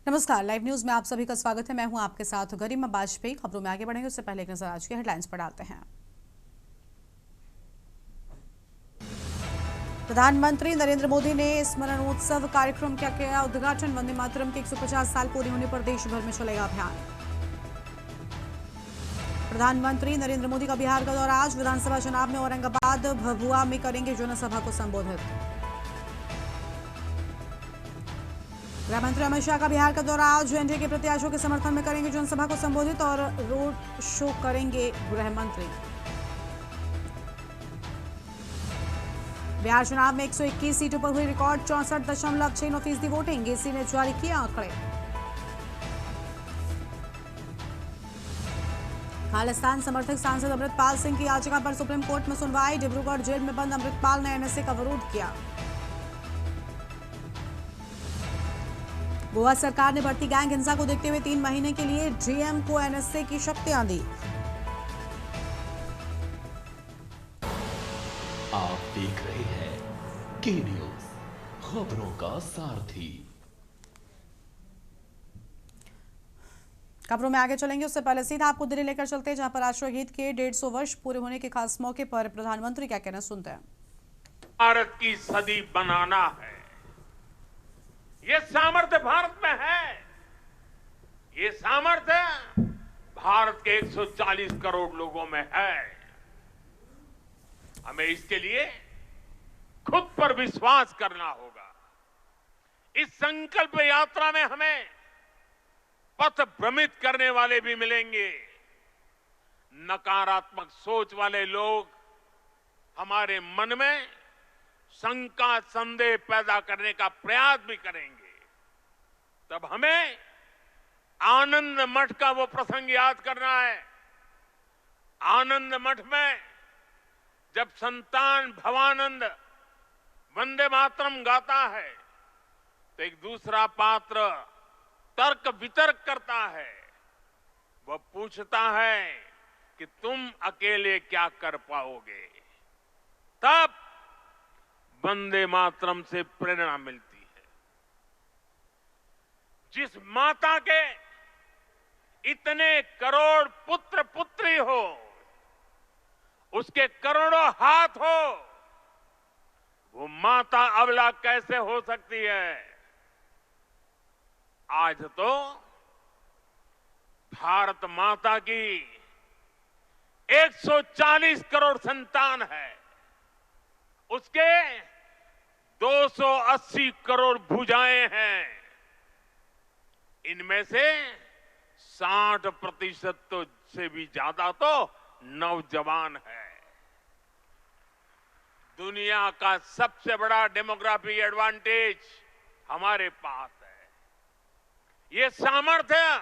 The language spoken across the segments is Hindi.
नमस्कार, लाइव न्यूज में आप सभी का स्वागत है। मैं हूं आपके साथ गरिमा वाजपेयी। खबरों में आगे बढ़ेंगे उससे पहले एक नजर आज की हेडलाइंस पर डालते हैं। प्रधानमंत्री नरेंद्र मोदी ने स्मरणोत्सव कार्यक्रम का किया उद्घाटन। वंदे मातरम के 150 साल पूरे होने पर देश भर में चलेगा अभियान। प्रधानमंत्री नरेंद्र मोदी का बिहार का दौरा आज। विधानसभा चुनाव में औरंगाबाद भभुआ में करेंगे जनसभा को संबोधित। गृहमंत्री अमित शाह का बिहार का दौरा आज। एनडीए के प्रत्याशियों के समर्थन में करेंगे जनसभा को संबोधित और रोड शो करेंगे गृहमंत्री। बिहार चुनाव में 121 सीटों पर हुई रिकॉर्ड 64.69% वोटिंग। एसी ने जारी किए आंकड़े। खालिस्तान समर्थक सांसद अमृतपाल सिंह की याचिका पर सुप्रीम कोर्ट में सुनवाई। डिब्रूगढ़ जेल में बंद अमृतपाल ने एनएसए का विरोध किया। गोवा सरकार ने बढ़ती गैंग हिंसा को देखते हुए 3 महीने के लिए डीएम को एनएसए की शक्तियां दी। आप देख रहे हैं के न्यूज, खबरों का सारथी। खबरों में आगे चलेंगे उससे पहले सीधा आपको दिल्ली लेकर चलते हैं, जहां पर राष्ट्रीय गीत के 150 वर्ष पूरे होने के खास मौके पर प्रधानमंत्री क्या कहना सुनते हैं। भारत की सदी बनाना है, ये सामर्थ्य भारत में है। ये सामर्थ्य भारत के 140 करोड़ लोगों में है। हमें इसके लिए खुद पर विश्वास करना होगा। इस संकल्प यात्रा में हमें पथ भ्रमित करने वाले भी मिलेंगे। नकारात्मक सोच वाले लोग हमारे मन में शंका संदेह पैदा करने का प्रयास भी करेंगे। तब हमें आनंद मठ का वो प्रसंग याद करना है। आनंद मठ में जब संतान भवानंद वंदे मातरम गाता है तो एक दूसरा पात्र तर्क वितर्क करता है। वह पूछता है कि तुम अकेले क्या कर पाओगे। तब वंदे मातरम से प्रेरणा मिलती है। जिस माता के इतने करोड़ पुत्र पुत्री हो, उसके करोड़ों हाथ हो, वो माता अबला कैसे हो सकती है। आज तो भारत माता की 140 करोड़ संतान है, उसके 280 करोड़ भुजाएं हैं। इनमें से 60% तो से भी ज्यादा तो नौजवान है। दुनिया का सबसे बड़ा डेमोग्राफिक एडवांटेज हमारे पास है। ये सामर्थ्य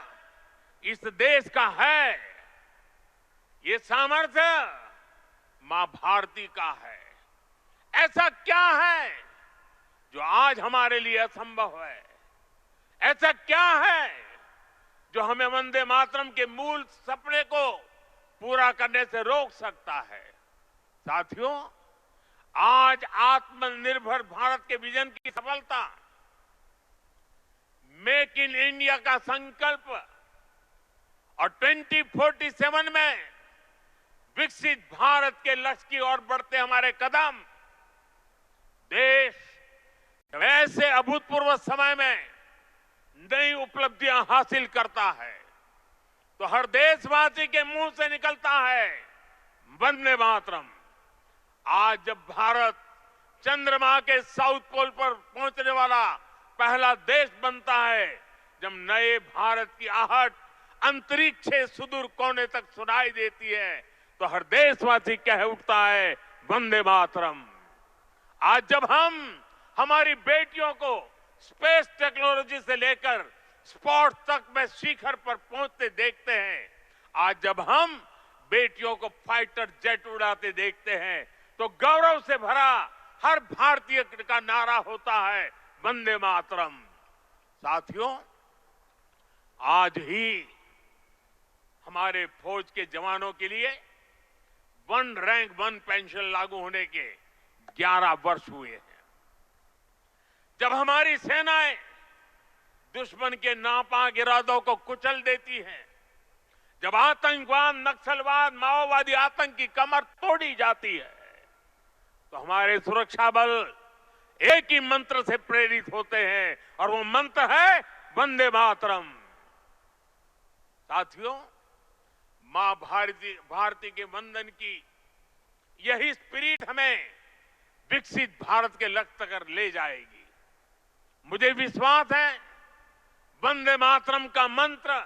इस देश का है। ये सामर्थ्य मां भारती का है। ऐसा क्या है जो आज हमारे लिए असंभव है। ऐसा क्या है जो हमें वंदे मातरम के मूल सपने को पूरा करने से रोक सकता है। साथियों, आज आत्मनिर्भर भारत के विजन की सफलता, मेक इन इंडिया का संकल्प और 2047 में विकसित भारत के लक्ष्य की ओर बढ़ते हमारे कदम, देश ऐसे अभूतपूर्व समय में नई उपलब्धियां हासिल करता है तो हर देशवासी के मुंह से निकलता है वंदे मातरम। आज जब भारत चंद्रमा के साउथ पोल पर पहुंचने वाला पहला देश बनता है, जब नए भारत की आहट अंतरिक्ष से सुदूर कोने तक सुनाई देती है, तो हर देशवासी कह उठता है वंदे मातरम। आज जब हम हमारी बेटियों को स्पेस टेक्नोलॉजी से लेकर स्पोर्ट्स तक में शिखर पर पहुंचते देखते हैं, आज जब हम बेटियों को फाइटर जेट उड़ाते देखते हैं, तो गौरव से भरा हर भारतीय का नारा होता है वंदे मातरम। साथियों, आज ही हमारे फौज के जवानों के लिए वन रैंक वन पेंशन लागू होने के 11 वर्ष हुए हैं। जब हमारी सेनाएं दुश्मन के नापाक इरादों को कुचल देती है, जब आतंकवाद, नक्सलवाद, माओवादी आतंक की कमर तोड़ी जाती है, तो हमारे सुरक्षा बल एक ही मंत्र से प्रेरित होते हैं और वो मंत्र है वंदे मातरम। साथियों, मां भारती के वंदन की यही स्पिरिट हमें विकसित भारत के लक्ष्य तक ले जाएगी। मुझे विश्वास है वंदे मातरम का मंत्र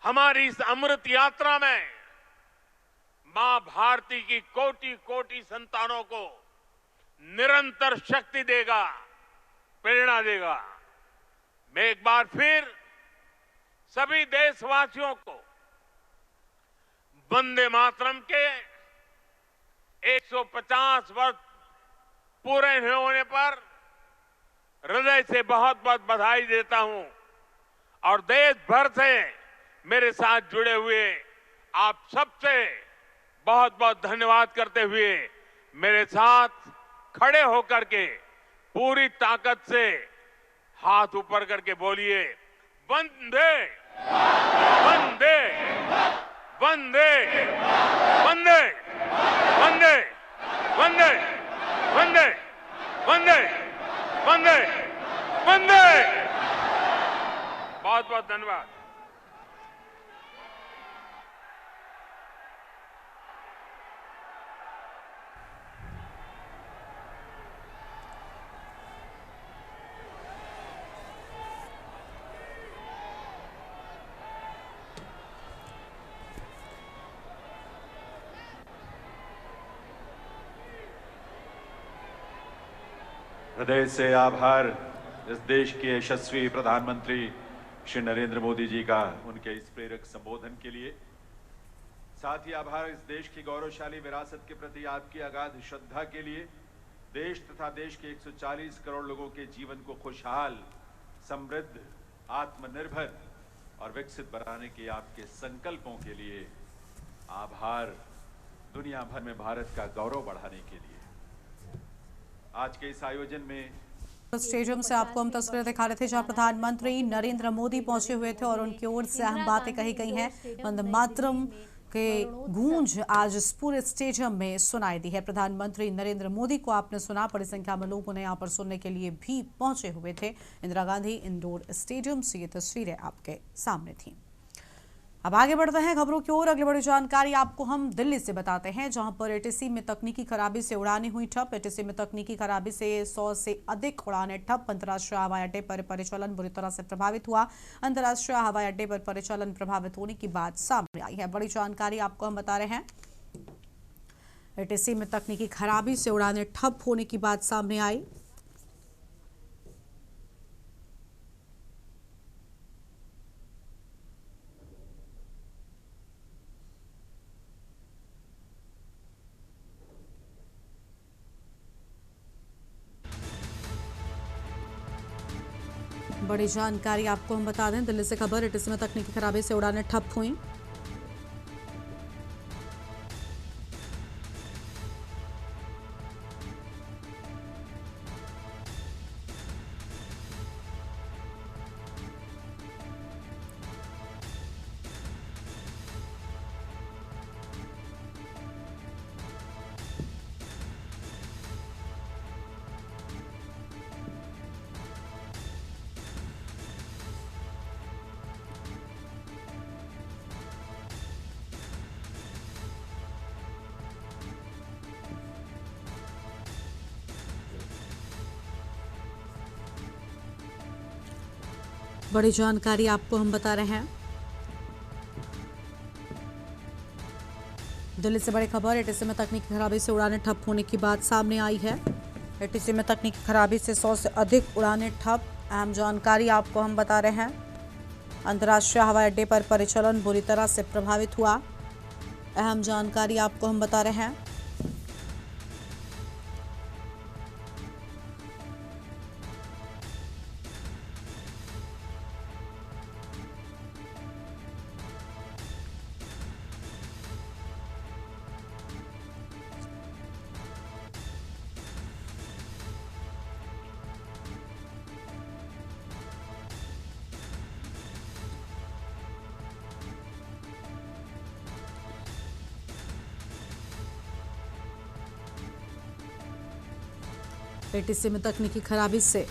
हमारी इस अमृत यात्रा में मां भारती की कोटि कोटि संतानों को निरंतर शक्ति देगा, प्रेरणा देगा। मैं एक बार फिर सभी देशवासियों को वंदे मातरम के 150 वर्ष पूरे होने पर हृदय से बहुत बहुत बधाई देता हूं और देश भर से मेरे साथ जुड़े हुए आप सबसे बहुत बहुत धन्यवाद करते हुए मेरे साथ खड़े होकर के पूरी ताकत से हाथ ऊपर करके बोलिए, वंदे वंदे वंदे वंदे वंदे वंदे वंदे वंदे वंदे वंदे। बहुत बहुत धन्यवाद। हृदय से आभार इस देश के यशस्वी प्रधानमंत्री श्री नरेंद्र मोदी जी का उनके इस प्रेरक संबोधन के लिए। साथ ही आभार इस देश की गौरवशाली विरासत के प्रति आपकी अगाध श्रद्धा के लिए। देश तथा देश के 140 करोड़ लोगों के जीवन को खुशहाल, समृद्ध, आत्मनिर्भर और विकसित बनाने के आपके संकल्पों के लिए आभार। दुनिया भर में भारत का गौरव बढ़ाने के लिए आज के इस आयोजन में स्टेडियम से आपको हम तस्वीरें दिखा रहे थे जहां प्रधानमंत्री नरेंद्र मोदी पहुंचे हुए थे और उनकी ओर से अहम बातें कही गई हैं। वंदे मातरम के गूंज आज इस पूरे स्टेडियम में सुनाई दी है। प्रधानमंत्री नरेंद्र मोदी को आपने सुना, बड़ी संख्या में लोग उन्हें यहां पर सुनने के लिए भी पहुंचे हुए थे। इंदिरा गांधी इंडोर स्टेडियम से ये तस्वीरें आपके सामने थी। अब आगे बढ़ते हैं खबरों की ओर। अगली बड़ी जानकारी आपको हम दिल्ली से बताते हैं, जहां पर एटीसी में तकनीकी खराबी से उड़ानें हुई ठप। एटीसी में तकनीकी खराबी से 100 से अधिक उड़ानें ठप। अंतर्राष्ट्रीय हवाई अड्डे पर परिचालन बुरी तरह से प्रभावित हुआ। अंतर्राष्ट्रीय हवाई अड्डे पर परिचालन प्रभावित होने की बात सामने आई है। बड़ी जानकारी आपको हम बता रहे हैं, एटीसी में तकनीकी खराबी से उड़ानें ठप होने की बात सामने आई। बड़ी जानकारी आपको हम बता दें, दिल्ली से खबर, एटीसी में तकनीकी खराबी से उड़ानें ठप हुई। बड़ी जानकारी आपको हम बता रहे हैं, दिल्ली से बड़ी खबर, एटीसी में तकनीकी खराबी से उड़ानें ठप होने की बात सामने आई है। एटीसी में तकनीकी खराबी से 100 से अधिक उड़ानें ठप। अहम जानकारी आपको हम बता रहे हैं, अंतर्राष्ट्रीय हवाई अड्डे पर परिचालन बुरी तरह से प्रभावित हुआ। अहम जानकारी आपको हम बता रहे हैं। एटीसी में तकनीकी खराबी से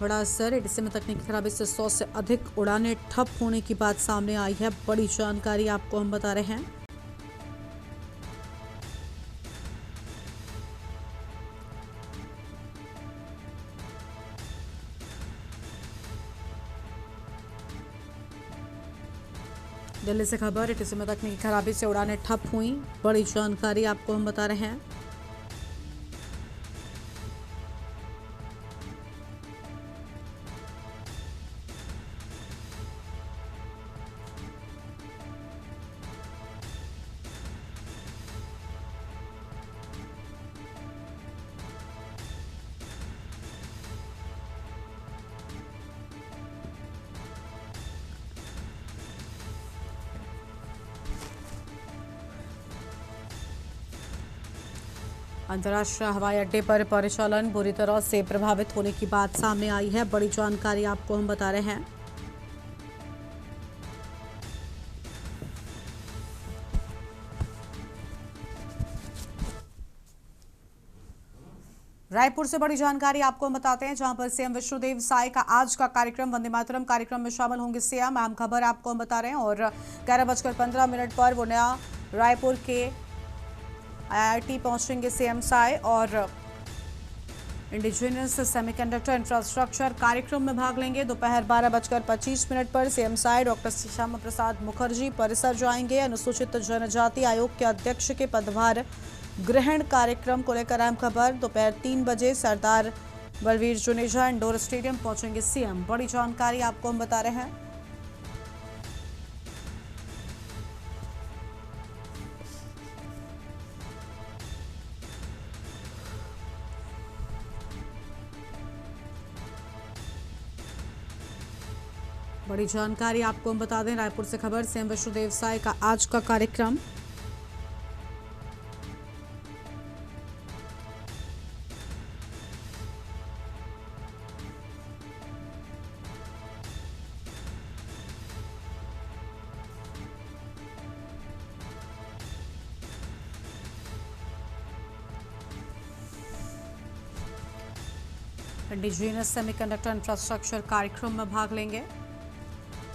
बड़ा असर। एटीसी में तकनीकी खराबी से 100 से अधिक उड़ानें ठप होने की बात सामने आई है। बड़ी जानकारी आपको हम बता रहे हैं। दिल्ली से खबर, एटीसी में तकनीकी खराबी से उड़ानें ठप हुई। बड़ी जानकारी आपको हम बता रहे हैं। अंतर्राष्ट्रीय हवाई अड्डे पर परिचालन बुरी तरह से प्रभावित होने की बात सामने आई है। बड़ी जानकारी आपको हम बता रहे हैं। रायपुर से बड़ी जानकारी आपको हम बताते हैं, जहां पर सीएम विष्णुदेव साय का आज का कार्यक्रम वंदे मातरम कार्यक्रम में शामिल होंगे सीएम। अहम खबर आपको हम बता रहे हैं और 11:15 पर वो नया रायपुर के आईआईटी पहुंचेंगे सीएम साय और इंडिजिनियस सेमीकंडक्टर इंफ्रास्ट्रक्चर कार्यक्रम में भाग लेंगे। दोपहर 12:25 पर सीएम साय डॉक्टर श्यामा प्रसाद मुखर्जी परिसर जाएंगे। अनुसूचित जनजाति आयोग के अध्यक्ष के पदभार ग्रहण कार्यक्रम को लेकर अहम खबर। दोपहर 3 बजे सरदार बलवीर जुनेजा इंडोर स्टेडियम पहुंचेंगे सीएम। बड़ी जानकारी आपको हम बता रहे हैं। बड़ी जानकारी आपको हम बता दें, रायपुर से खबर, सीएम विष्णुदेव साय का आज का कार्यक्रम। इंडिजिनियस सेमीकंडक्टर इंफ्रास्ट्रक्चर कार्यक्रम में भाग लेंगे।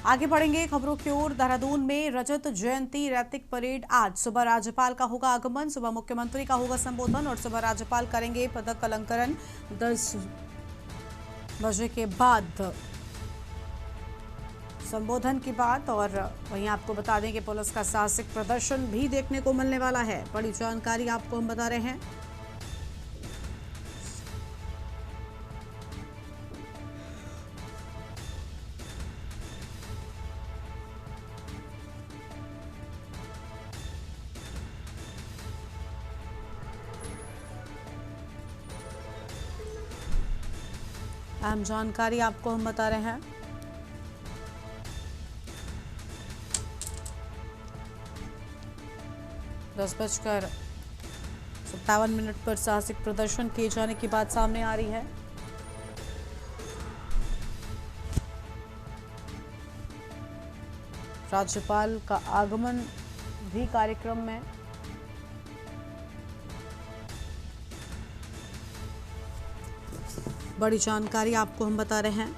आगे बढ़ेंगे खबरों की ओर। देहरादून में रजत जयंती रैतिक परेड आज। सुबह राज्यपाल का होगा आगमन, सुबह मुख्यमंत्री का होगा संबोधन और सुबह राज्यपाल करेंगे पदक अलंकरण 10 बजे के बाद संबोधन की बात। और वहीं आपको बता दें कि पुलिस का साहसिक प्रदर्शन भी देखने को मिलने वाला है। बड़ी जानकारी आपको हम बता रहे हैं। अहम जानकारी आपको हम बता रहे हैं। दस बजकर 57 पर साहसिक प्रदर्शन किए जाने की बात सामने आ रही है। राज्यपाल का आगमन भी कार्यक्रम में। बड़ी जानकारी आपको हम बता रहे हैं।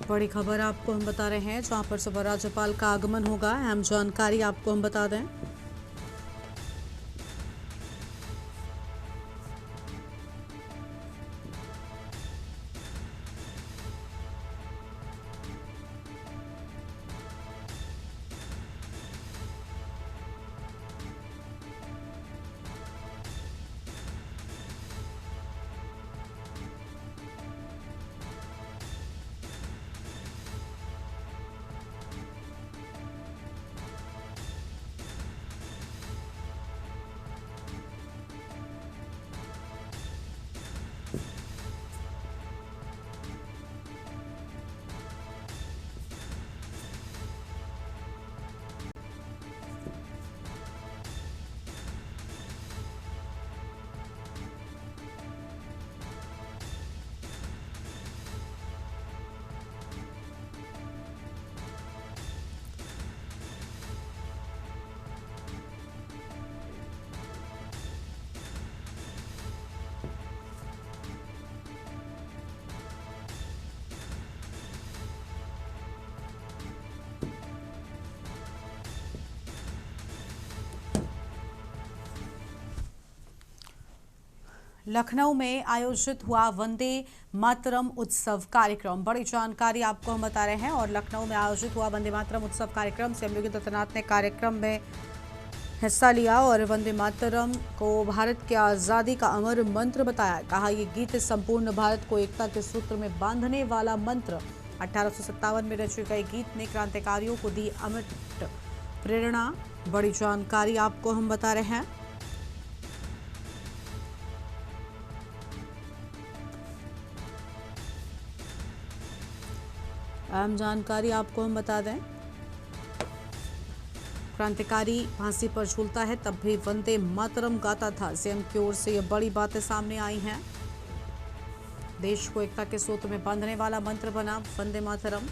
बड़ी खबर आपको हम बता रहे हैं, जहां पर सुबह राज्यपाल का आगमन होगा। अहम जानकारी आपको हम बता दें। लखनऊ में आयोजित हुआ वंदे मातरम उत्सव कार्यक्रम। बड़ी जानकारी आपको हम बता रहे हैं। और लखनऊ में आयोजित हुआ वंदे मातरम उत्सव कार्यक्रम से योगी आदित्यनाथ ने कार्यक्रम में हिस्सा लिया और वंदे मातरम को भारत की आज़ादी का अमर मंत्र बताया। कहा, ये गीत संपूर्ण भारत को एकता के सूत्र में बांधने वाला मंत्र। 1857 में रचे गए गीत ने क्रांतिकारियों को दी अमिट प्रेरणा। बड़ी जानकारी आपको हम बता रहे हैं। अहम जानकारी आपको हम बता दें, क्रांतिकारी फांसी पर झूलता है तब भी वंदे मातरम गाता था। सीएम की ओर से ये बड़ी बातें सामने आई हैं। देश को एकता के सूत्र में बांधने वाला मंत्र बना वंदे मातरम।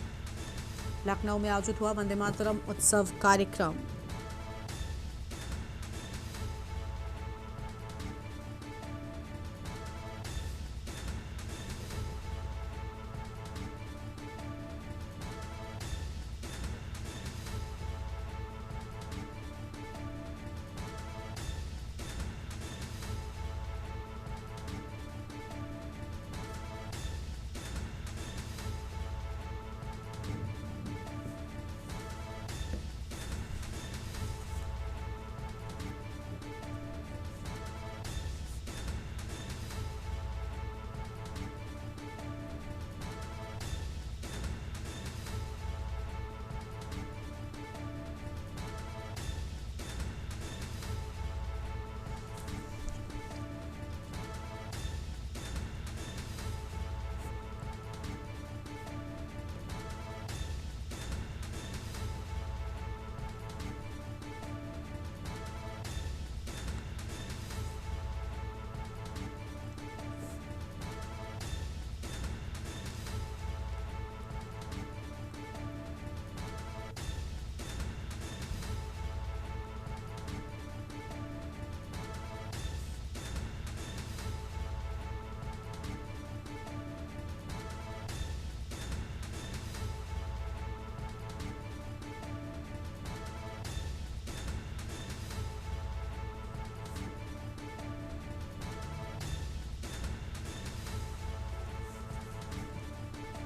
लखनऊ में आयोजित हुआ वंदे मातरम उत्सव कार्यक्रम।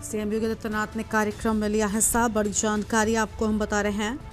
सीएम योगी आदित्यनाथ ने कार्यक्रम में लिया हिस्सा। बड़ी जानकारी आपको हम बता रहे हैं।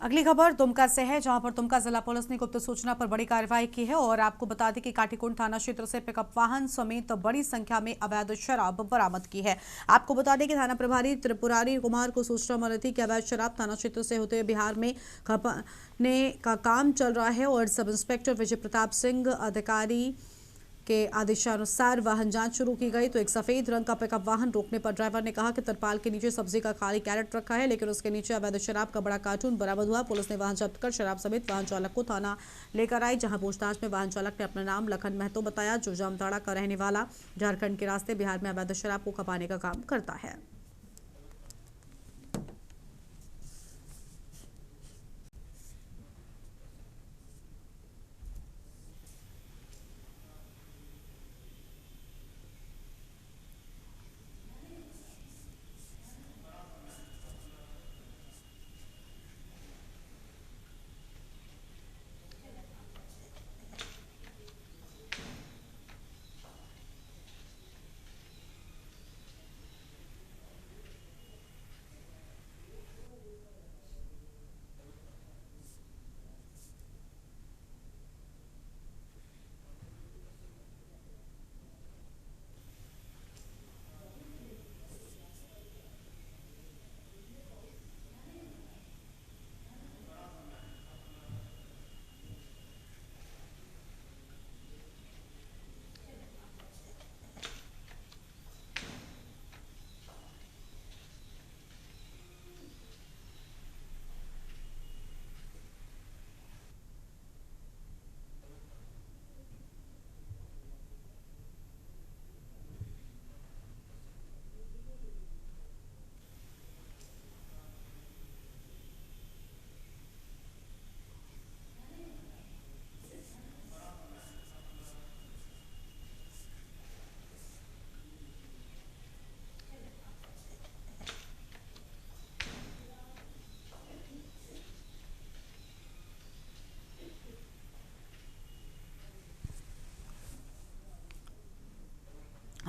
अगली खबर दुमका से है, जहां पर दुमका जिला पुलिस ने गुप्त सूचना पर बड़ी कार्रवाई की है। और आपको बता दें कि काटीकुंड थाना क्षेत्र से पिकअप वाहन समेत बड़ी संख्या में अवैध शराब बरामद की है। आपको बता दें कि थाना प्रभारी त्रिपुरारी कुमार को सूचना मिली थी कि अवैध शराब थाना क्षेत्र से होते हुए बिहार में खपाने का काम चल रहा है। और सब इंस्पेक्टर विजय प्रताप सिंह अधिकारी के आदेशानुसार वाहन जांच शुरू की गई तो एक सफेद रंग का पिकअप वाहन रोकने पर ड्राइवर ने कहा कि तिरपाल के नीचे सब्जी का खाली कैरेट रखा है, लेकिन उसके नीचे अवैध शराब का बड़ा कार्टून बरामद हुआ। पुलिस ने वाहन जब्त कर शराब समेत वाहन चालक को थाना लेकर आई, जहां पूछताछ में वाहन चालक ने अपना नाम लखन महतो बताया, जो जामताड़ा का रहने वाला झारखंड के रास्ते बिहार में अवैध शराब को खपाने का काम करता है।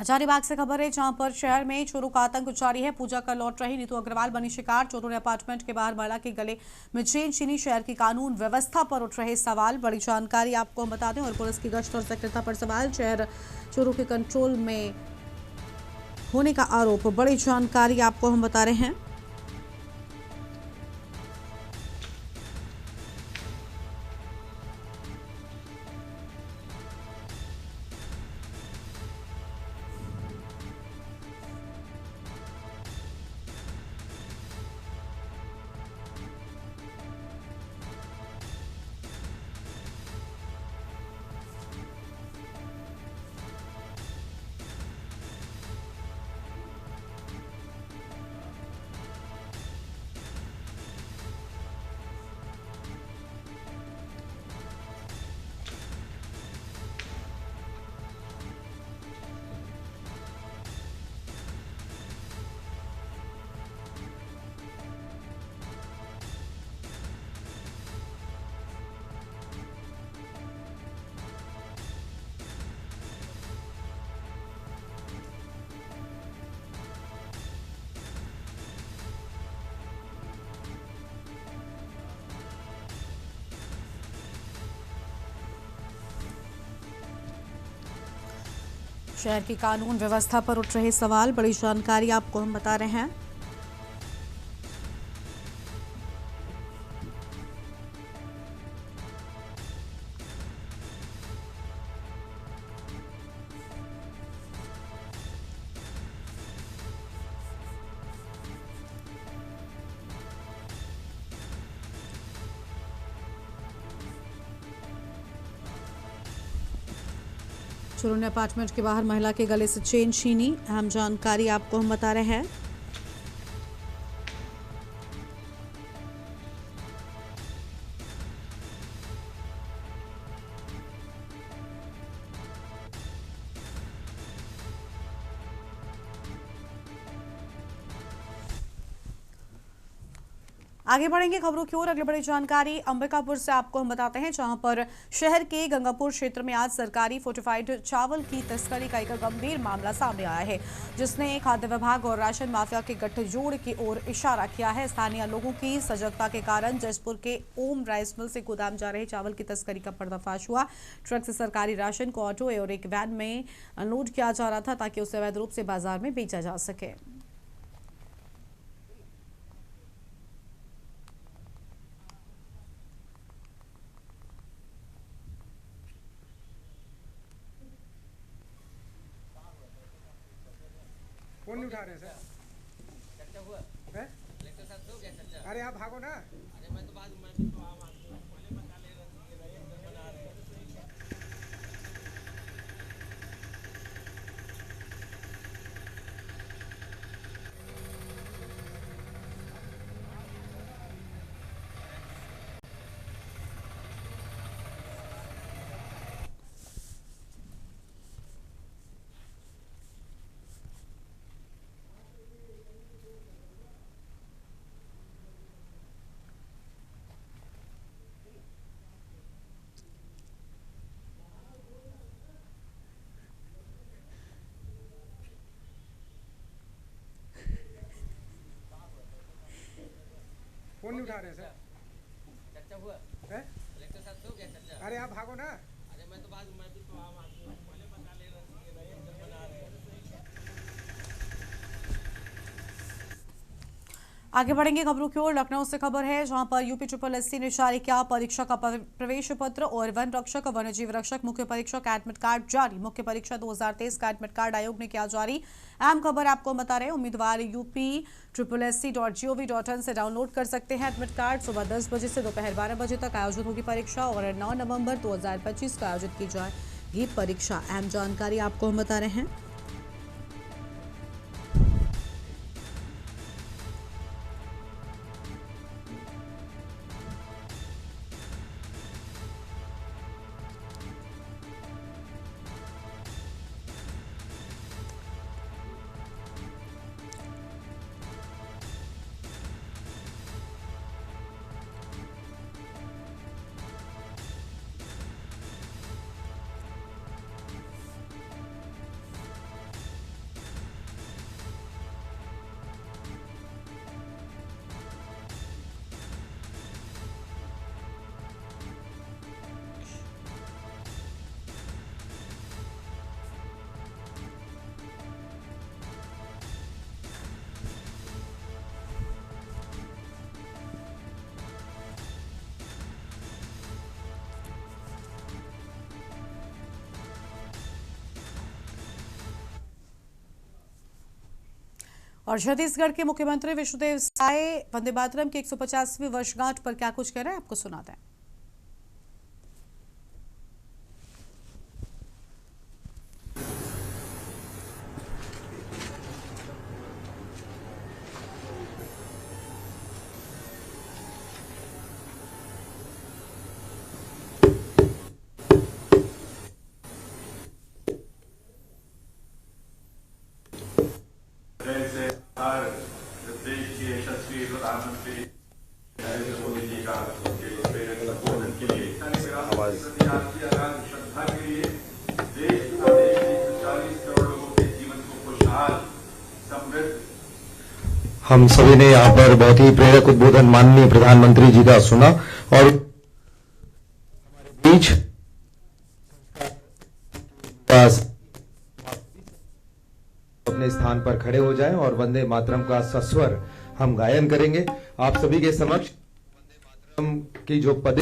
हजारीबाग से खबर है, जहां पर शहर में चोरों का आतंक जारी है। पूजा कर लौट रही नीतू अग्रवाल बनी शिकार। चोरों ने अपार्टमेंट के बाहर महिला के गले में चेन छीनी। शहर की कानून व्यवस्था पर उठ रहे सवाल। बड़ी जानकारी आपको हम बता दें, और पुलिस की गश्त और सक्रियता पर सवाल। शहर चोरों के कंट्रोल में होने का आरोप। बड़ी जानकारी आपको हम बता रहे हैं। शहर की कानून व्यवस्था पर उठ रहे सवाल। बड़ी जानकारी आपको हम बता रहे हैं। चोरों ने अपार्टमेंट के बाहर महिला के गले से चेन छीनी। अहम जानकारी आपको हम बता रहे हैं। आगे बढ़ेंगे खबरों की ओर। अगली बड़ी जानकारी अंबिकापुर से आपको हम बताते हैं, जहां पर शहर के गंगापुर क्षेत्र में आज सरकारी फोर्टिफाइड चावल की तस्करी का एक गंभीर मामला सामने आया है, जिसने खाद्य विभाग और राशन माफिया के गठजोड़ की ओर इशारा किया है। स्थानीय लोगों की सजगता के कारण जसपुर के ओम राइस मिल से गोदाम जा रहे चावल की तस्करी का पर्दाफाश हुआ। ट्रक से सरकारी राशन को ऑटो और एक वैन में अनलोड किया जा रहा था, ताकि उसे अवैध रूप से बाजार में बेचा जा सके। फोन नहीं उठा रहे सर। है? अरे आप भागो ना। फोन नहीं उठा रहे सर। है? अरे आप भागो ना। आगे बढ़ेंगे खबरों की ओर। लखनऊ से खबर है, जहां पर UPSSC ने जारी किया परीक्षा का प्रवेश पत्र और वन रक्षक और वन्यजीव रक्षक मुख्य परीक्षा का एडमिट कार्ड जारी। मुख्य परीक्षा 2023 का एडमिट कार्ड आयोग ने किया जारी। अहम खबर आपको बता रहे हैं, उम्मीदवार UPSSC.gov.in से डाउनलोड कर सकते हैं एडमिट कार्ड। सुबह 10 बजे से दोपहर 12 बजे तक आयोजित होगी परीक्षा और 9 नवंबर 2025 को आयोजित की जाएगी परीक्षा। अहम जानकारी आपको हम बता रहे हैं। और छत्तीसगढ़ के मुख्यमंत्री विष्णुदेव साय वंदे मातरम की 150वीं वर्षगांठ पर क्या कुछ कह रहे हैं, आपको सुनाते हैं। देश के यशस्वी प्रधानमंत्री नरेंद्र मोदी जी का उनके प्रेरक संबोधन के लिए श्रद्धा के लिए देश के 140 करोड़ लोगों के जीवन को खुशहाल समृद्ध। हम सभी ने यहाँ पर बहुत ही प्रेरक उद्बोधन माननीय प्रधानमंत्री जी का सुना और हमारे बीच अपने स्थान पर खड़े हो जाएं और वंदे मातरम का सस्वर हम गायन करेंगे। आप सभी के समक्ष वंदे मातरम की जो पद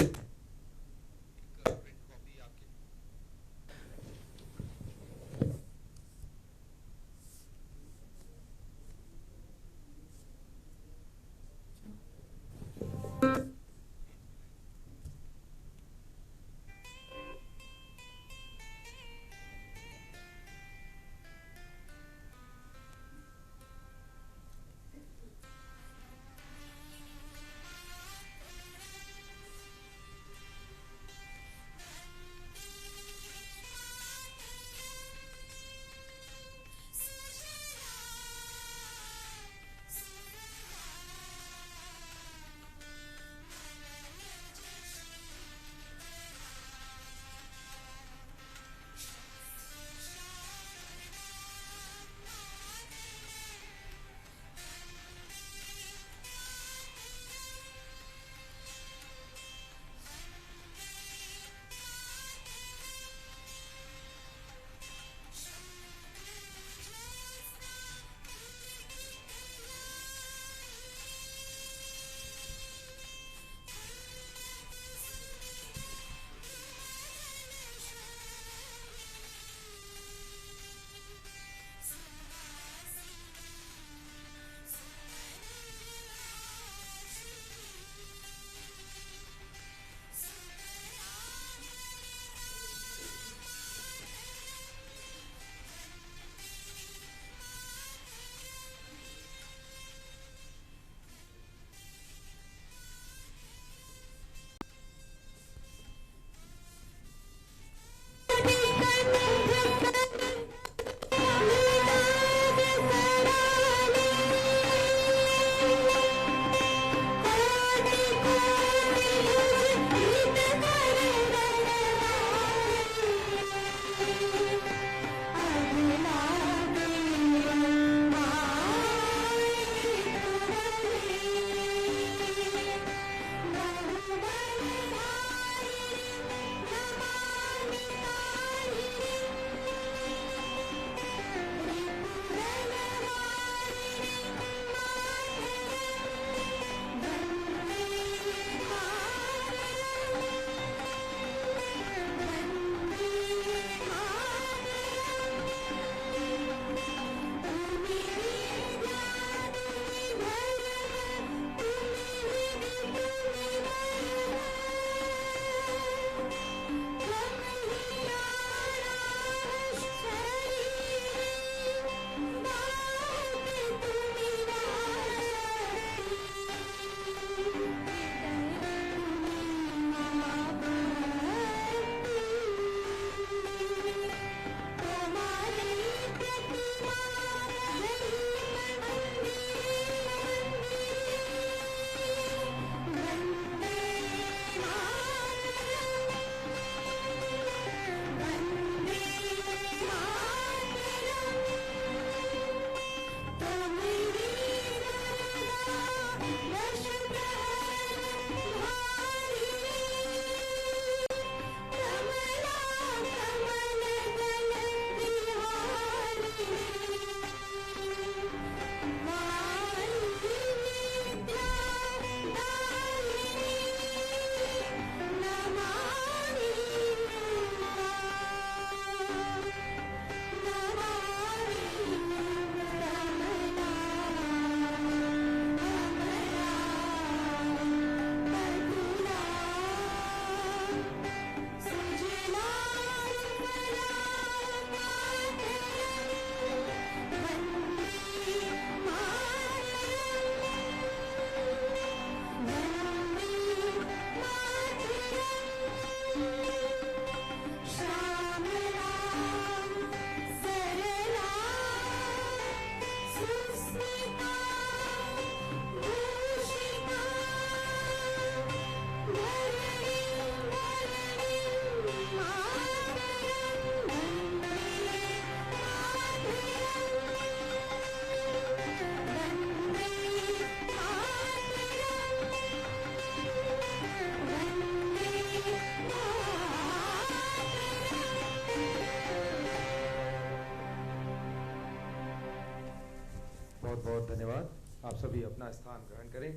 बहुत बहुत धन्यवाद। आप सभी अपना स्थान ग्रहण करें।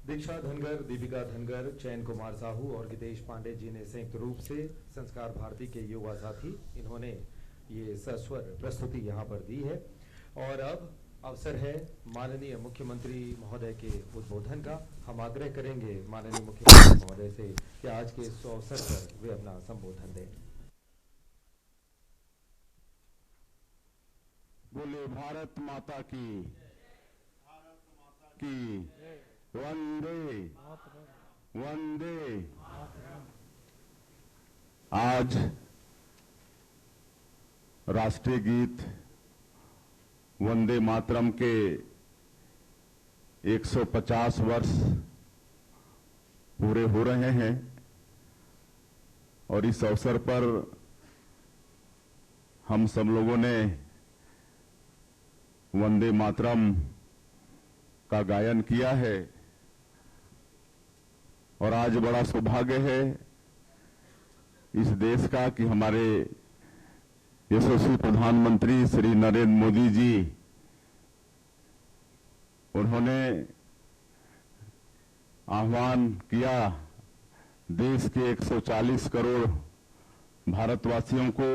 दीक्षा धनगर, दीपिका धनगर, चैन कुमार साहू और गितेश पांडे जी ने संयुक्त रूप से संस्कार भारती के युवा साथी इन्होंने ये सस्वर प्रस्तुति यहाँ पर दी है। और अब अवसर है माननीय मुख्यमंत्री महोदय के उद्बोधन का। हम आग्रह करेंगे माननीय मुख्यमंत्री महोदय से कि आज के इस अवसर पर वे अपना संबोधन दें। बोले भारत माता की वंदे वंदे। आज राष्ट्रीय गीत वंदे मातरम के 150 वर्ष पूरे हो रहे हैं और इस अवसर पर हम सब लोगों ने वंदे मातरम का गायन किया है। और आज बड़ा सौभाग्य है इस देश का कि हमारे यशस्वी प्रधानमंत्री श्री नरेंद्र मोदी जी, उन्होंने आह्वान किया देश के 140 करोड़ भारतवासियों को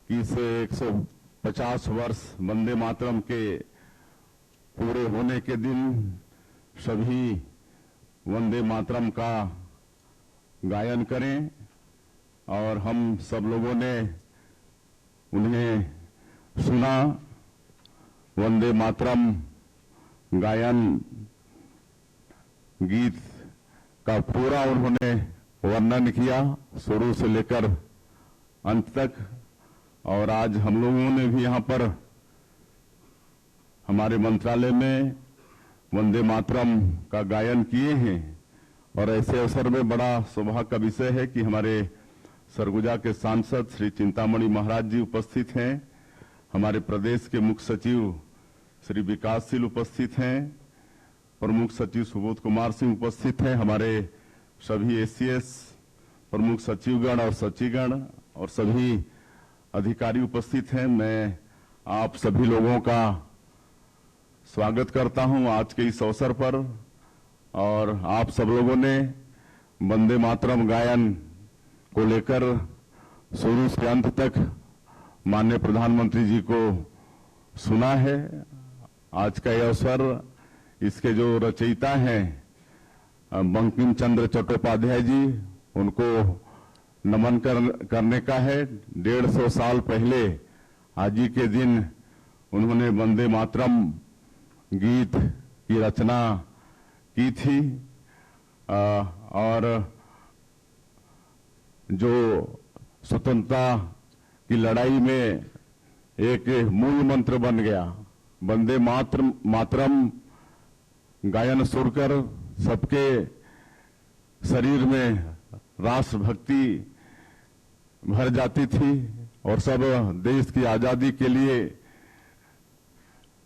कि इस 150 वर्ष वंदे मातरम के पूरे होने के दिन सभी वंदे मातरम का गायन करें। और हम सब लोगों ने उन्हें सुना। वंदे मातरम गायन गीत का पूरा उन्होंने वर्णन किया शुरू से लेकर अंत तक। और आज हम लोगों ने भी यहाँ पर हमारे मंत्रालय में वंदे मातरम का गायन किए हैं। और ऐसे अवसर में बड़ा सौभाग्य का विषय है कि हमारे सरगुजा के सांसद श्री चिंतामणि महाराज जी उपस्थित हैं, हमारे प्रदेश के मुख्य सचिव श्री विकासशील उपस्थित हैं, प्रमुख सचिव सुबोध कुमार सिंह उपस्थित हैं, हमारे सभी एसीएस प्रमुख सचिवगण और सचिवगण और सभी अधिकारी उपस्थित हैं। मैं आप सभी लोगों का स्वागत करता हूं आज के इस अवसर पर। और आप सब लोगों ने वंदे मातरम गायन को लेकर शुरू से अंत तक माननीय प्रधानमंत्री जी को सुना है। आज का यह अवसर इसके जो रचयिता हैं बंकिम चंद्र चट्टोपाध्याय जी, उनको नमन करने का है। 150 साल पहले आज ही के दिन उन्होंने वंदे मातरम गीत की रचना की थी। और जो स्वतंत्रता की लड़ाई में एक मूल मंत्र बन गया। वंदे मातरम गायन सुनकर सबके शरीर में राष्ट्रभक्ति भर जाती थी और सब देश की आजादी के लिए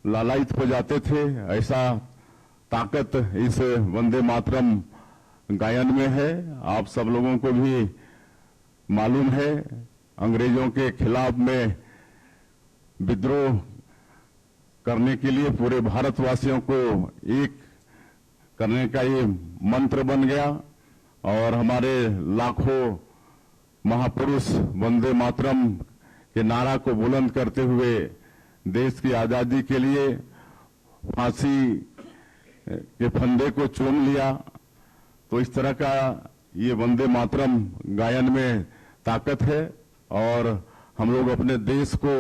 लालायित हो जाते थे। ऐसा ताकत इस वंदे मातरम गायन में है। आप सब लोगों को भी मालूम है अंग्रेजों के खिलाफ में विद्रोह करने के लिए पूरे भारतवासियों को एक करने का ये मंत्र बन गया। और हमारे लाखों महापुरुष वंदे मातरम के नारा को बुलंद करते हुए देश की आजादी के लिए फांसी के फंदे को चूम लिया। तो इस तरह का ये वंदे मातरम गायन में ताकत है। और हम लोग अपने देश को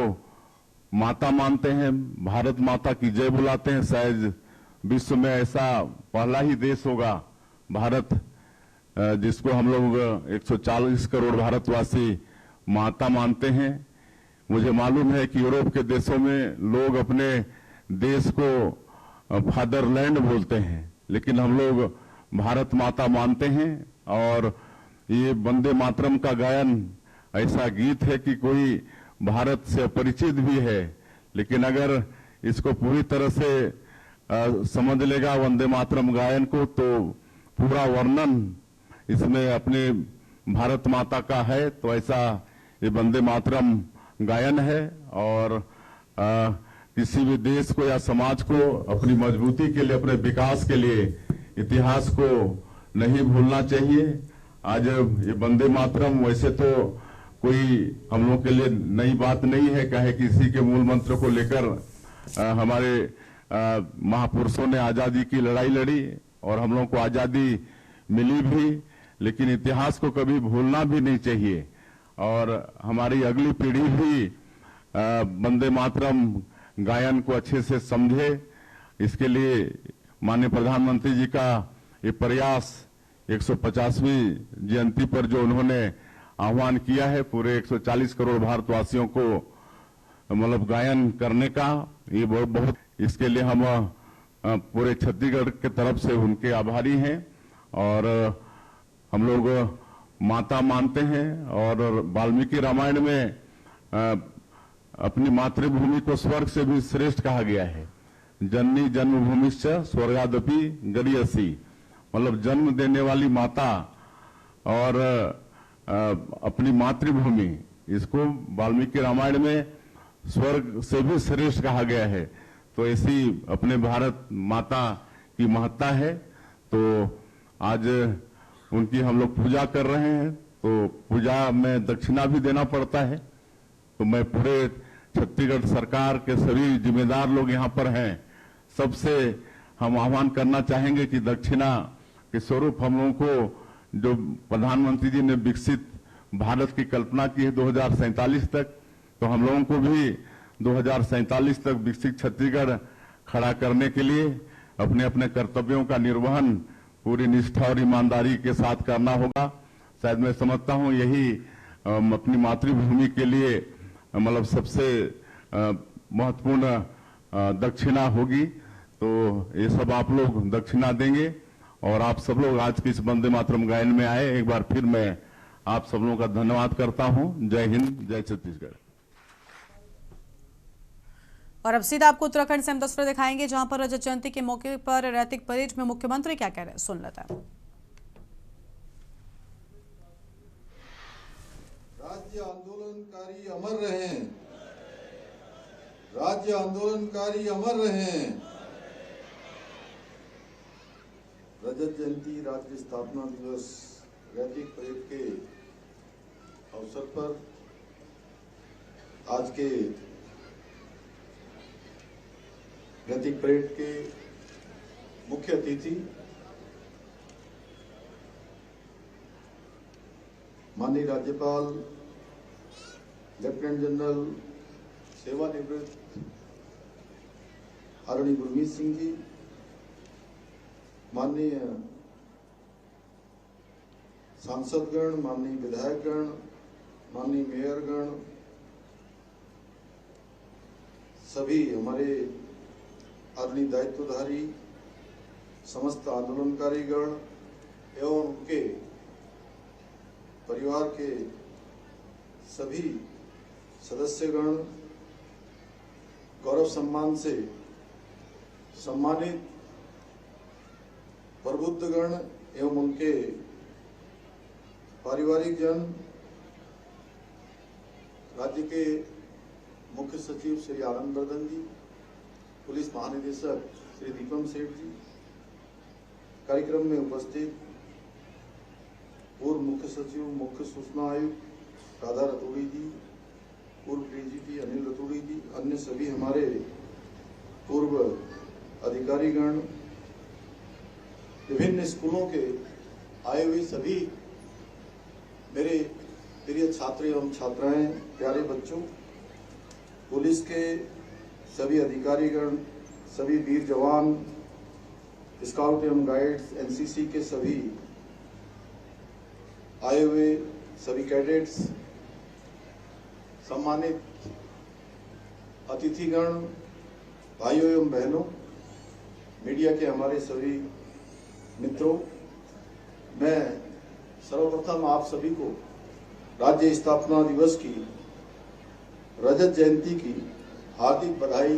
माता मानते हैं, भारत माता की जय बुलाते हैं। शायद विश्व में ऐसा पहला ही देश होगा भारत जिसको हम लोग 140 करोड़ भारतवासी माता मानते हैं। मुझे मालूम है कि यूरोप के देशों में लोग अपने देश को फादरलैंड बोलते हैं, लेकिन हम लोग भारत माता मानते हैं। और ये वंदे मातरम का गायन ऐसा गीत है कि कोई भारत से परिचित भी है, लेकिन अगर इसको पूरी तरह से समझ लेगा वंदे मातरम गायन को, तो पूरा वर्णन इसमें अपने भारत माता का है। तो ऐसा ये वंदे मातरम गायन है। और किसी भी देश को या समाज को अपनी मजबूती के लिए, अपने विकास के लिए इतिहास को नहीं भूलना चाहिए। आज ये वंदे मातरम वैसे तो कोई हम लोग के लिए नई बात नहीं है, कहे कि इसी के मूल मंत्र को लेकर हमारे महापुरुषों ने आजादी की लड़ाई लड़ी और हम लोगों को आजादी मिली भी, लेकिन इतिहास को कभी भूलना भी नहीं चाहिए और हमारी अगली पीढ़ी भी वंदे मातरम गायन को अच्छे से समझे। इसके लिए माननीय प्रधानमंत्री जी का ये प्रयास 150वीं जयंती पर जो उन्होंने आह्वान किया है पूरे 140 करोड़ भारतवासियों को मतलब गायन करने का, ये बहुत इसके लिए हम पूरे छत्तीसगढ़ के तरफ से उनके आभारी हैं और हम लोग माता मानते हैं और वाल्मीकि रामायण में अपनी मातृभूमि को स्वर्ग से भी श्रेष्ठ कहा गया है। जननी जन्मभूमिश्च स्वर्गादपि गरीयसी, मतलब जन्म देने वाली माता और अपनी मातृभूमि, इसको वाल्मीकि रामायण में स्वर्ग से भी श्रेष्ठ कहा गया है। तो ऐसी अपने भारत माता की महत्ता है। तो आज उनकी हम लोग पूजा कर रहे हैं, तो पूजा में दक्षिणा भी देना पड़ता है। तो मैं पूरे छत्तीसगढ़ सरकार के सभी जिम्मेदार लोग यहाँ पर हैं, सबसे हम आह्वान करना चाहेंगे कि दक्षिणा के स्वरूप हम लोगों को जो प्रधानमंत्री जी ने विकसित भारत की कल्पना की है 2047 तक, तो हम लोगों को भी 2047 तक विकसित छत्तीसगढ़ खड़ा करने के लिए अपने अपने कर्तव्यों का निर्वहन पूरी निष्ठा और ईमानदारी के साथ करना होगा। शायद मैं समझता हूं यही अपनी मातृभूमि के लिए मतलब सबसे महत्वपूर्ण दक्षिणा होगी। तो ये सब आप लोग दक्षिणा देंगे और आप सब लोग आज के इस वंदे मातरम गायन में आए, एक बार फिर मैं आप सब लोगों का धन्यवाद करता हूं। जय हिंद, जय छत्तीसगढ़। और अब सीधा आपको उत्तराखंड से हम तस्वीरें दिखाएंगे जहां पर रजत जयंती के मौके पर रैतिक परेड में मुख्यमंत्री क्या कह रहे हैं, सुन लेते हैं। राज्य आंदोलनकारी अमर रहें, राज्य आंदोलनकारी अमर रहें। रजत जयंती राज्य स्थापना दिवस रैतिक परेड के अवसर पर आज के रैतिक परेड के मुख्य अतिथि माननीय राज्यपाल लेफ्टिनेंट जनरल सेवानिवृत्त आदरणीय गुरमीत सिंह जी, माननीय सांसदगण, माननीय विधायकगण, माननीय मेयरगण, सभी हमारे आदरणीय दायित्वधारी समस्त आंदोलनकारीगण एवं उनके परिवार के सभी सदस्यगण, गौरव सम्मान से सम्मानित प्रबुद्धगण एवं उनके पारिवारिक जन, राज्य के मुख्य सचिव श्री आनंद वर्धन जी, पुलिस महानिदेशक श्री दीपम सेठ जी, कार्यक्रम में उपस्थित पूर्व मुख्य सचिव मुख्य सूचना आयुक्त राधा रतूड़ी जी, पूर्व डीजीपी अनिल रतूड़ी जी, अन्य सभी हमारे पूर्व अधिकारीगण, विभिन्न स्कूलों के आए हुए सभी मेरे प्रिय छात्र एवं छात्राएं, प्यारे बच्चों, पुलिस के सभी अधिकारीगण, सभी वीर जवान, स्काउट एवं गाइड्स, एनसीसी के सभी आए हुए सभी कैडेट्स, सम्मानित अतिथिगण, भाइयों एवं बहनों, मीडिया के हमारे सभी मित्रों, मैं सर्वप्रथम आप सभी को राज्य स्थापना दिवस की, रजत जयंती की हार्दिक बधाई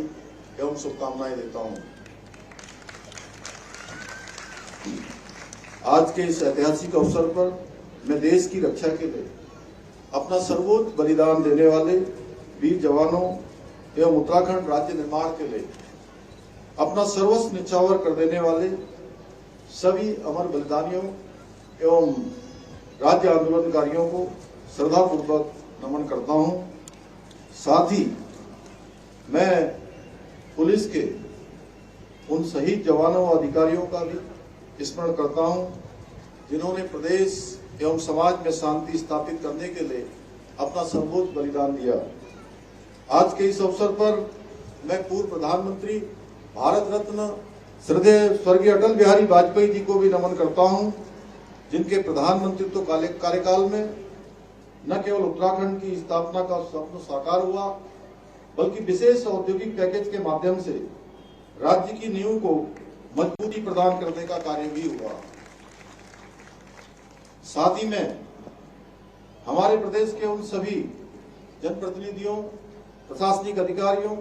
एवं शुभकामनाएं देता हूं। आज के इस ऐतिहासिक अवसर पर मैं देश की रक्षा के लिए अपना सर्वोच्च बलिदान देने वाले वीर जवानों एवं उत्तराखंड राज्य निर्माण के लिए अपना सर्वस्व न्यौछावर कर देने वाले सभी अमर बलिदानियों एवं राज्य आंदोलनकारियों को श्रद्धापूर्वक नमन करता हूं। साथ ही मैं पुलिस के उन शहीद जवानों और अधिकारियों का भी स्मरण करता हूं जिन्होंने प्रदेश एवं समाज में शांति स्थापित करने के लिए अपना सर्वोच्च बलिदान दिया। आज के इस अवसर पर मैं पूर्व प्रधानमंत्री भारत रत्न श्रद्धेय स्वर्गीय अटल बिहारी वाजपेयी जी को भी नमन करता हूं, जिनके प्रधानमंत्रित्व कार्यकाल में न केवल उत्तराखंड की स्थापना का स्वप्न साकार हुआ, बल्कि विशेष औद्योगिक पैकेज के माध्यम से राज्य की नींव को मजबूती प्रदान करने का कार्य भी हुआ। साथ ही में हमारे प्रदेश के उन सभी जनप्रतिनिधियों, प्रशासनिक अधिकारियों,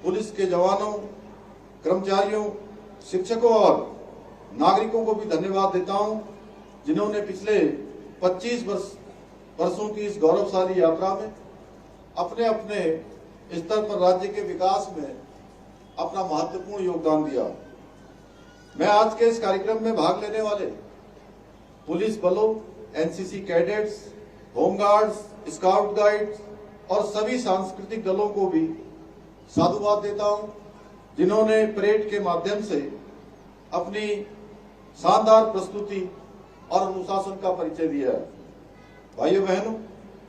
पुलिस के जवानों, कर्मचारियों, शिक्षकों और नागरिकों को भी धन्यवाद देता हूं, जिन्होंने पिछले 25 वर्षों की इस गौरवशाली यात्रा में अपने अपने स्तर पर राज्य के विकास में अपना महत्वपूर्ण योगदान दिया। मैं आज के इस कार्यक्रम में भाग लेने वाले पुलिस बलों, NCC cadets, home guards, scout guides और सभी सांस्कृतिक दलों को भी साधुवाद देता हूं, जिन्होंने परेड के माध्यम से अपनी शानदार प्रस्तुति और अनुशासन का परिचय दिया है। भाइयों बहनों,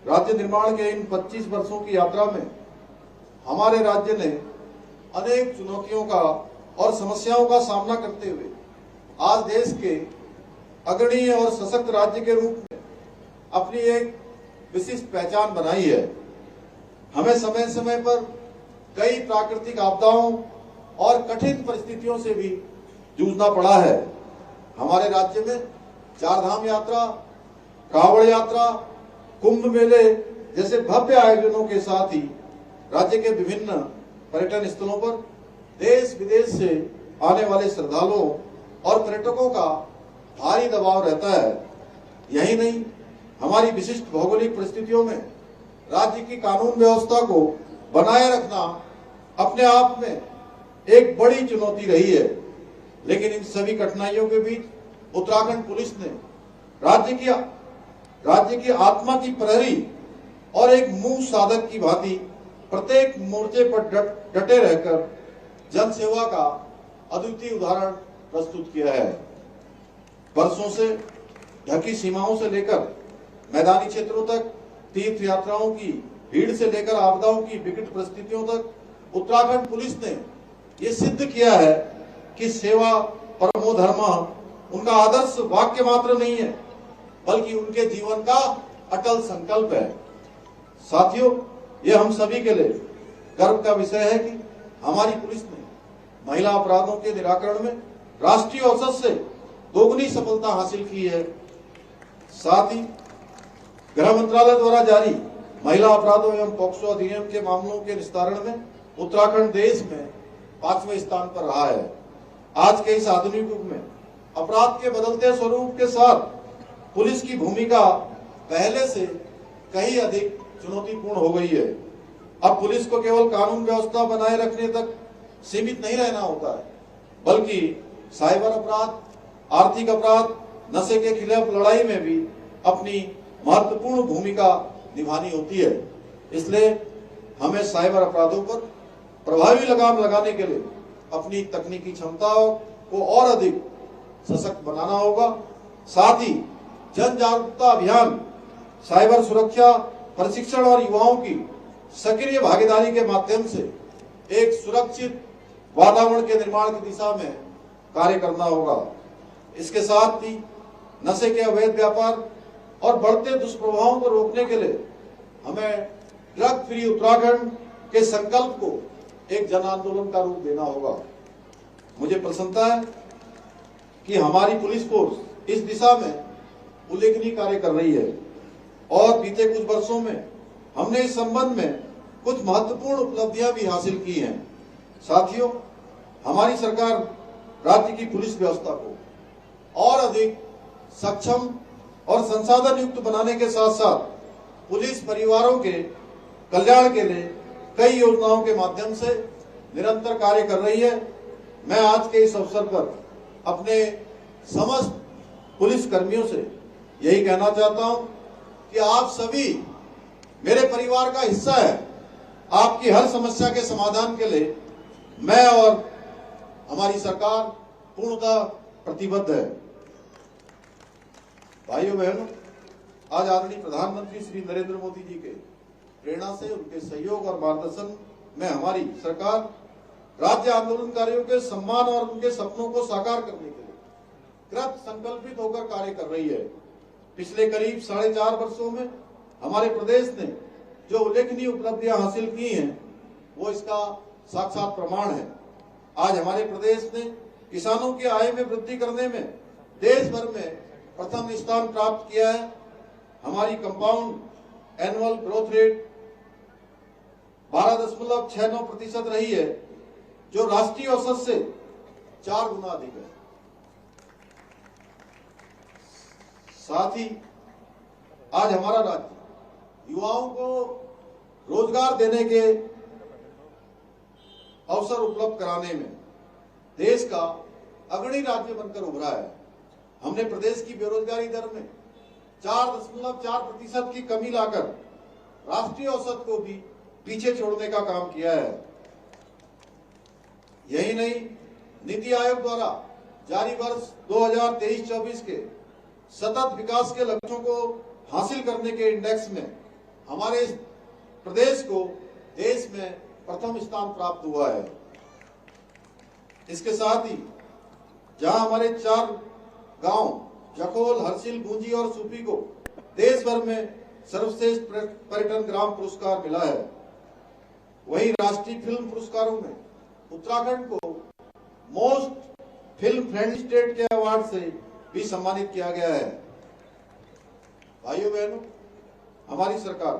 राज्य निर्माण के इन 25 वर्षों की यात्रा में हमारे राज्य ने अनेक चुनौतियों का और समस्याओं का सामना करते हुए आज देश के अग्रणी और सशक्त राज्य के रूप में अपनी एक विशिष्ट पहचान बनाई है। हमें समय समय पर कई प्राकृतिक आपदाओं और कठिन परिस्थितियों से भी जूझना पड़ा है। हमारे राज्य में चारधाम यात्रा, कांवड़ यात्रा, कुंभ मेले जैसे भव्य आयोजनों के साथ ही राज्य के विभिन्न पर्यटन स्थलों पर देश विदेश से आने वाले श्रद्धालुओं और पर्यटकों का भारी दबाव रहता है। यही नहीं, हमारी विशिष्ट भौगोलिक परिस्थितियों में राज्य की कानून व्यवस्था को बनाए रखना अपने आप में एक बड़ी चुनौती रही है। लेकिन इन सभी कठिनाइयों के बीच उत्तराखंड पुलिस ने राज्य की आत्मा की प्रहरी और एक मूक साधक की भांति प्रत्येक मोर्चे पर डटे रहकर जन सेवा का अद्वितीय उदाहरण प्रस्तुत किया है। वर्षों से ढकी सीमाओं से लेकर मैदानी क्षेत्रों तक, तीर्थ यात्राओं की भीड़ से लेकर आपदाओं की विकट परिस्थितियों तक उत्तराखंड पुलिस ने ये सिद्ध किया है कि सेवा परमो धर्मः उनका आदर्श वाक्य मात्र नहीं है, बल्कि उनके जीवन का अटल संकल्प है। साथियों, ये हम सभी के लिए गर्व का विषय है कि हमारी पुलिस ने महिला अपराधों के निराकरण में राष्ट्रीय औसत से दोगुनी सफलता हासिल की है। साथ ही गृह मंत्रालय द्वारा जारी महिला अपराधों एवं पॉक्सो अधिनियम के मामलों के निस्तारण में उत्तराखंड देश में 5वें स्थान पर रहा है। आज के इस आधुनिक युग में अपराध के बदलते स्वरूप के साथ पुलिस की भूमिका पहले से कहीं अधिक चुनौतीपूर्ण हो गई है। अब पुलिस को केवल कानून व्यवस्था बनाए रखने तक सीमित नहीं रहना होता है, बल्कि साइबर अपराध, आर्थिक अपराध, नशे के खिलाफ लड़ाई में भी अपनी महत्वपूर्ण भूमिका निभानी होती है। इसलिए हमें साइबर अपराधों पर प्रभावी लगाम लगाने के लिए अपनी तकनीकी क्षमताओं को और अधिक सशक्त बनाना होगा। साथ ही जन जागरूकता अभियान, साइबर सुरक्षा प्रशिक्षण और युवाओं की सक्रिय भागीदारी के माध्यम से एक सुरक्षित वातावरण के निर्माण की दिशा में कार्य करना होगा। इसके साथ ही नशे के अवैध व्यापार और बढ़ते दुष्प्रभावों को रोकने के लिए हमें ड्रग फ्री उत्तराखंड के संकल्प को एक जन आंदोलन का रूप देना होगा। मुझे प्रसन्नता है कि हमारी पुलिस फोर्स इस दिशा में उल्लेखनीय कार्य कर रही है और बीते कुछ वर्षों में हमने इस संबंध में कुछ महत्वपूर्ण उपलब्धियां भी हासिल की हैं। साथियों, हमारी सरकार राज्य की पुलिस व्यवस्था को और अधिक सक्षम और संसाधन युक्त बनाने के साथ साथ पुलिस परिवारों के कल्याण के लिए कई योजनाओं के माध्यम से निरंतर कार्य कर रही है। मैं आज के इस अवसर पर अपने समस्त पुलिस कर्मियों से यही कहना चाहता हूं कि आप सभी मेरे परिवार का हिस्सा है। आपकी हर समस्या के समाधान के लिए मैं और हमारी सरकार पूर्णतः प्रतिबद्ध है। भाइयों बहनों, आज आदरणीय प्रधानमंत्री श्री नरेंद्र मोदी जी के प्रेरणा से, उनके सहयोग और मार्गदर्शन में हमारी सरकार राज्य आंदोलनकारियों के सम्मान और उनके सपनों को साकार करने के लिए कृत संकल्पित होकर कार्य कर रही है। पिछले करीब 4.5 वर्षों में हमारे प्रदेश ने जो उल्लेखनीय उपलब्धियां हासिल की हैं, वो इसका साक्षात प्रमाण है। आज हमारे प्रदेश ने किसानों की आय में वृद्धि करने में देश भर में प्रथम स्थान प्राप्त किया है। हमारी कंपाउंड एनुअल ग्रोथ रेट 12.69% रही है, जो राष्ट्रीय औसत से 4 गुना अधिक है। साथ ही आज हमारा राज्य युवाओं को रोजगार देने के अवसर उपलब्ध कराने में देश का अग्रणी राज्य बनकर उभरा है। हमने प्रदेश की बेरोजगारी दर में 4.4% की कमी लाकर राष्ट्रीय औसत को भी पीछे छोड़ने का काम किया है। यही नहीं, नीति आयोग द्वारा जारी वर्ष 2023-24 के सतत विकास के लक्ष्यों को हासिल करने के इंडेक्स में हमारे प्रदेश को देश में प्रथम स्थान प्राप्त हुआ है। इसके साथ ही जहां हमारे 4 गांव जखोल, हरसिल, गूंजी और सूपी को देश भर में सर्वश्रेष्ठ पर्यटन ग्राम पुरस्कार मिला है, वहीं राष्ट्रीय फिल्म पुरस्कारों में उत्तराखंड को मोस्ट फिल्म फ्रेंडली स्टेट के अवार्ड से भी सम्मानित किया गया है। भाइयों बहनों, हमारी सरकार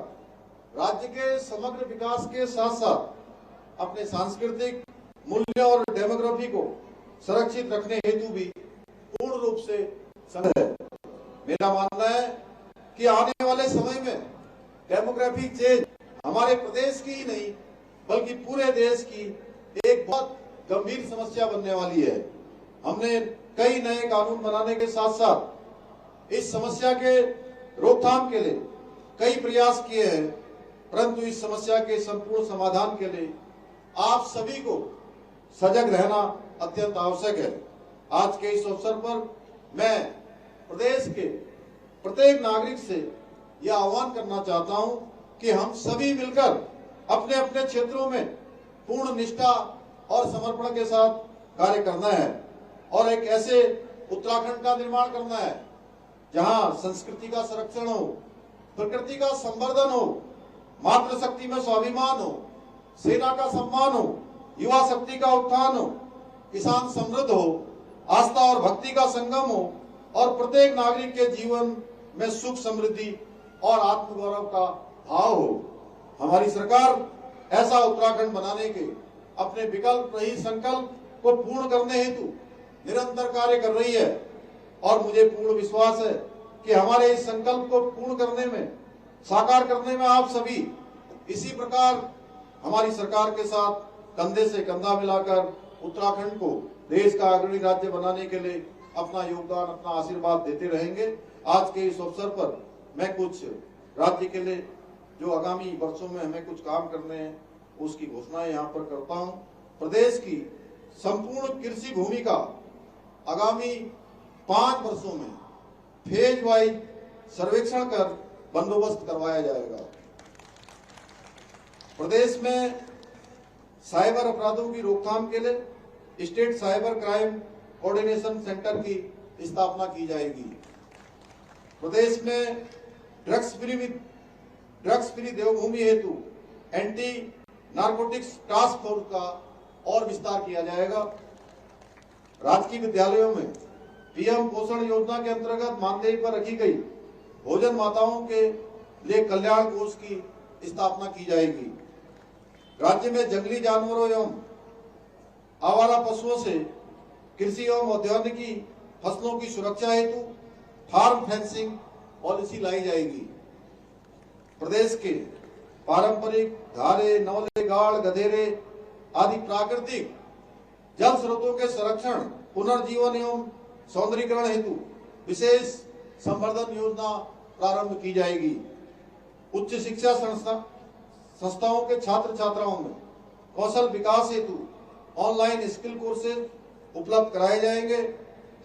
राज्य के समग्र विकास के साथ साथ अपने सांस्कृतिक मूल्य और डेमोग्राफी को सुरक्षित रखने हेतु भी पूर्ण रूप से संबद्ध है। मेरा मानना है कि आने वाले समय में डेमोग्राफिक चेंज हमारे प्रदेश की ही नहीं बल्कि पूरे देश की एक बहुत गंभीर समस्या बनने वाली है। हमने कई नए कानून बनाने के साथ साथ इस समस्या के रोकथाम के लिए कई प्रयास किए हैं, परंतु इस समस्या के संपूर्ण समाधान के लिए आप सभी को सजग रहना अत्यंत आवश्यक है। आज के इस अवसर पर मैं प्रदेश के प्रत्येक नागरिक से यह आह्वान करना चाहता हूं कि हम सभी मिलकर अपने अपने क्षेत्रों में पूर्ण निष्ठा और समर्पण के साथ कार्य करना है और एक ऐसे उत्तराखंड का निर्माण करना है जहां संस्कृति का संरक्षण हो, प्रकृति का संवर्धन हो, मातृशक्ति में स्वाभिमान हो, सेना का सम्मान हो, युवा शक्ति का उत्थान हो, किसान समृद्ध हो, आस्था और भक्ति का संगम हो और प्रत्येक नागरिक के जीवन में सुख, समृद्धि और आत्मगौरव का भाव हो। हमारी सरकार ऐसा उत्तराखंड बनाने के अपने विकल्प रही संकल्प को पूर्ण करने हेतु निरंतर कार्य कर रही है और मुझे पूर्ण विश्वास है कि हमारे इस संकल्प को पूर्ण करने में, साकार करने में आप सभी इसी प्रकार हमारी सरकार के साथ कंधे से कंधा मिलाकर उत्तराखंड को देश का अग्रणी राज्य बनाने के लिए अपना योगदान, अपना आशीर्वाद देते रहेंगे। आज के इस अवसर पर मैं कुछ राज्य के लिए जो आगामी वर्षों में हमें कुछ काम करने हैं उसकी घोषणाएं यहाँ पर करता हूँ। प्रदेश की संपूर्ण कृषि भूमि का आगामी 5 वर्षों में फेज वाइज सर्वेक्षण कर बंदोबस्त करवाया जाएगा। प्रदेश में साइबर अपराधों की रोकथाम के लिए state cyber crime coordination centre की स्थापना की जाएगी। प्रदेश में ड्रग्स फ्री देवभूमि हेतु एंटी नारकोटिक्स टास्क फोर्स का और विस्तार किया जाएगा। राजकीय विद्यालयों में पीएम पोषण योजना के अंतर्गत मानदेय पर रखी गई भोजन माताओं के लिए कल्याण कोष की स्थापना की जाएगी। राज्य में जंगली जानवरों एवं आवारा पशुओं से कृषि एवं औद्योगिकी फसलों की सुरक्षा हेतु फार्म फेंसिंग पॉलिसी लाई जाएगी। प्रदेश के पारंपरिक धारे, नवले गाड़ गधेरे आदि प्राकृतिक जल स्रोतों के संरक्षण, पुनर्जीवन एवं सौंदर्यीकरण हेतु विशेष संवर्धन योजना प्रारंभ की जाएगी। उच्च शिक्षा संस्थाओं के छात्र छात्राओं में कौशल विकास हेतु ऑनलाइन स्किल कोर्सेज उपलब्ध कराए जाएंगे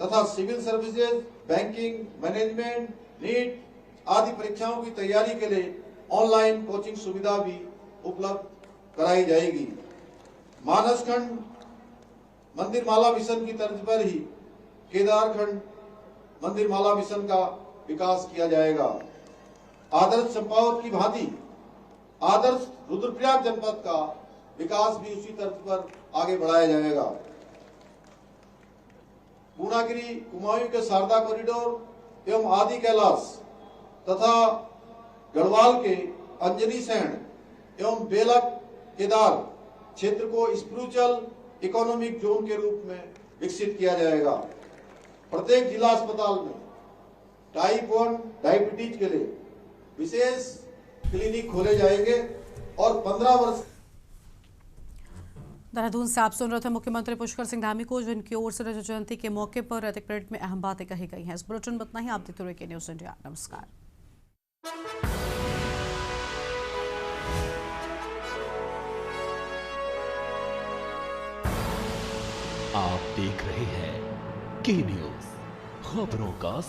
तथा civil services, banking, management, NEET आदि परीक्षाओं की तैयारी के लिए ऑनलाइन कोचिंग सुविधा भी उपलब्ध कराई जाएगी। मानसखंड मंदिर माला मिशन की तर्ज पर ही केदारखंड मंदिर माला मिशन का विकास किया जाएगा। आदर्श चंपावत की भांति आदर्श रुद्रप्रयाग जनपद का विकास भी उसी तर्ज पर आगे बढ़ाया जाएगा। पूर्णागिरी कुमाऊं के शारदा कॉरिडोर एवं आदि कैलाश तथा गढ़वाल के अंजनी सैंड एवं बेलक केदार क्षेत्र को स्पिरिचुअल इकोनॉमिक जोन के रूप में विकसित किया जाएगा। प्रत्येक जिला अस्पताल में टाइप 1 डायबिटीज के लिए विशेष क्लिनिक खोले जाएंगे और 15 वर्ष। देहरादून से आप सुन रहे थे मुख्यमंत्री पुष्कर सिंह धामी को, जिनकी ओर से रजत जयंती के मौके पर रैतिक परेड में अहम बातें कही गई हैं। इस बुलेटिन में इतना ही। आप देखते रहिए न्यूज़ इंडिया। नमस्कार। आप देख रहे हैं के न्यूज़, खबरों का